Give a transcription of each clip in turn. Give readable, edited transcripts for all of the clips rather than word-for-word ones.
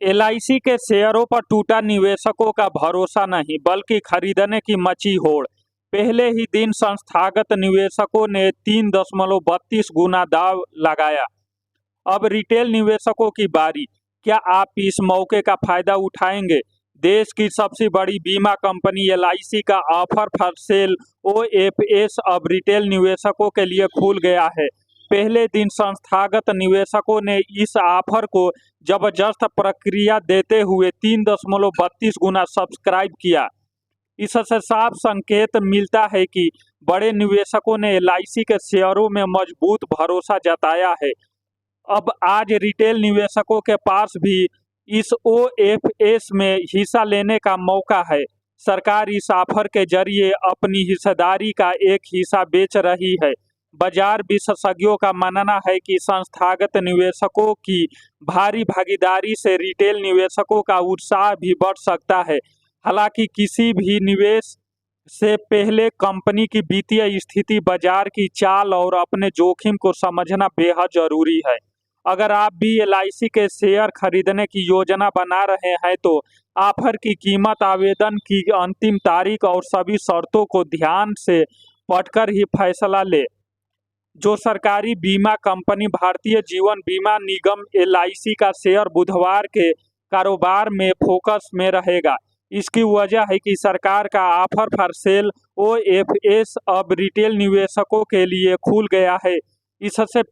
LIC के शेयरों पर टूटा निवेशकों का भरोसा नहीं, बल्कि खरीदने की मची होड़। पहले ही दिन संस्थागत निवेशकों ने 3.32 गुना दाव लगाया। अब रिटेल निवेशकों की बारी। क्या आप इस मौके का फायदा उठाएंगे? देश की सबसे बड़ी बीमा कंपनी एलआईसी का ऑफर फॉर सेल ओएफएस अब रिटेल निवेशकों के लिए खुल गया है। पहले दिन संस्थागत निवेशकों ने इस ऑफर को जबरदस्त प्रक्रिया देते हुए 3.32 गुना सब्सक्राइब किया। इससे साफ संकेत मिलता है कि बड़े निवेशकों ने एलआईसी के शेयरों में मजबूत भरोसा जताया है। अब आज रिटेल निवेशकों के पास भी इस ओएफएस में हिस्सा लेने का मौका है। सरकार इस ऑफर के जरिए अपनी हिस्सेदारी का एक हिस्सा बेच रही है। बाजार विशेषज्ञों का मानना है कि संस्थागत निवेशकों की भारी भागीदारी से रिटेल निवेशकों का उत्साह भी बढ़ सकता है। हालांकि किसी भी निवेश से पहले कंपनी की वित्तीय स्थिति, बाजार की चाल और अपने जोखिम को समझना बेहद जरूरी है। अगर आप भी एलआईसी के शेयर खरीदने की योजना बना रहे हैं तो ऑफर की कीमत, आवेदन की अंतिम तारीख और सभी शर्तों को ध्यान से पढ़कर ही फैसला लें। जो सरकारी बीमा कंपनी भारतीय जीवन बीमा निगम एलआईसी का शेयर बुधवार के कारोबार में फोकस में रहेगा। इसकी वजह है कि सरकार का ऑफर फॉर सेल ओएफएस अब रिटेल निवेशकों के लिए खुल गया है। इससे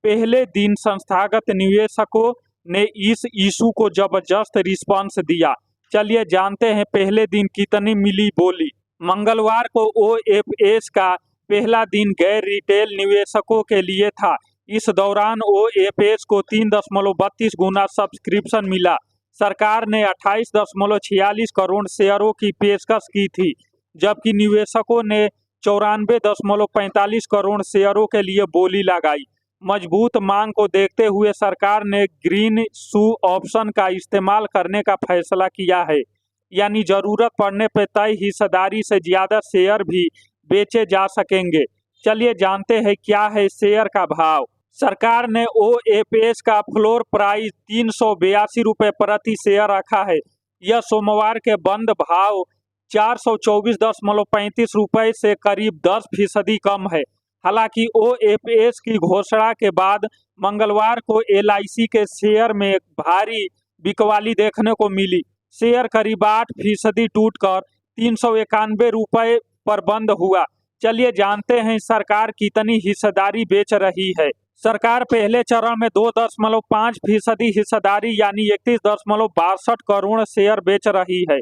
पहले दिन संस्थागत निवेशकों ने इस इशू को जबरदस्त रिस्पांस दिया। चलिए जानते हैं पहले दिन कितनी मिली बोली। मंगलवार को ओएफएस का पहला दिन गैर रिटेल निवेशकों के लिए था। इस दौरान ओएफएस को 3.32 गुना सब्सक्रिप्शन मिला। सरकार ने 28.46 करोड़ शेयरों की पेशकश की थी, जबकि निवेशकों ने 94.45 करोड़ शेयरों के लिए बोली लगाई। मजबूत मांग को देखते हुए सरकार ने ग्रीन शू ऑप्शन का इस्तेमाल करने का फैसला किया है, यानी जरूरत पड़ने पर तय हिस्सेदारी से ज़्यादा शेयर भी बेचे जा सकेंगे। चलिए जानते हैं क्या है शेयर का भाव। सरकार ने ओएफएस का फ्लोर प्राइस 382 रुपये प्रति शेयर रखा है। यह सोमवार के बंद भाव 424.35 रुपये से करीब 10% कम है। हालांकि ओएफएस की घोषणा के बाद मंगलवार को एलआईसी के शेयर में भारी बिकवाली देखने को मिली। शेयर करीब 8% टूटकर 391 रुपये पर बंद हुआ। चलिए जानते हैं सरकार कितनी हिस्सेदारी बेच रही है। सरकार पहले चरण में 2.5% हिस्सेदारी यानी 31.62 करोड़ शेयर बेच रही है।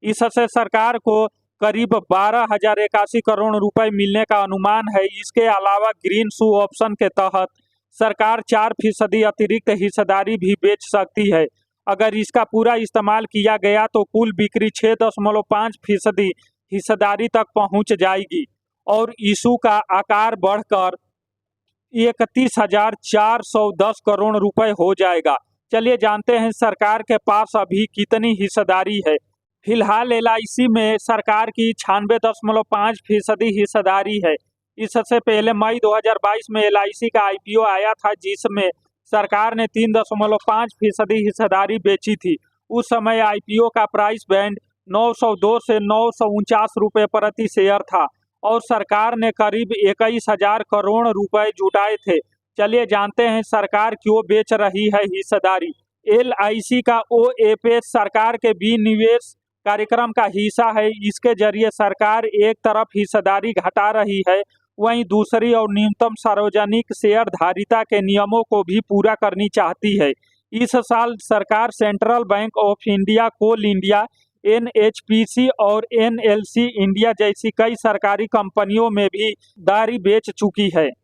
इससे सरकार को करीब 12,081 करोड़ रुपए मिलने का अनुमान है। इसके अलावा ग्रीन शू ऑप्शन के तहत सरकार 4% अतिरिक्त हिस्सेदारी भी बेच सकती है। अगर इसका पूरा इस्तेमाल किया गया तो कुल बिक्री 6.5% हिस्सेदारी तक पहुंच जाएगी और इशू का आकार बढ़कर 31,410 करोड़ रुपए हो जाएगा। चलिए जानते हैं सरकार के पास अभी कितनी हिस्सेदारी है। फिलहाल एलआईसी में सरकार की 96.5% हिस्सेदारी है। इससे पहले मई 2022 में एलआईसी का आईपीओ आया था, जिसमें सरकार ने 3.5% हिस्सेदारी बेची थी। उस समय आईपीओ का प्राइस बैंड 902 से 949 रुपये प्रति शेयर था और सरकार ने करीब 21,000 करोड़ रुपए जुटाए थे। चलिए जानते हैं सरकार क्यों बेच रही है हिस्सेदारी। एलआईसी का ओएफएस सरकार के विनिवेश कार्यक्रम का हिस्सा है। इसके जरिए सरकार एक तरफ हिस्सेदारी घटा रही है, वहीं दूसरी और न्यूनतम सार्वजनिक शेयरधारिता के नियमों को भी पूरा करनी चाहती है। इस साल सरकार Central Bank of India, Coal India, NHPC और एनएलसी इंडिया जैसी कई सरकारी कंपनियों में भी दारी बेच चुकी है।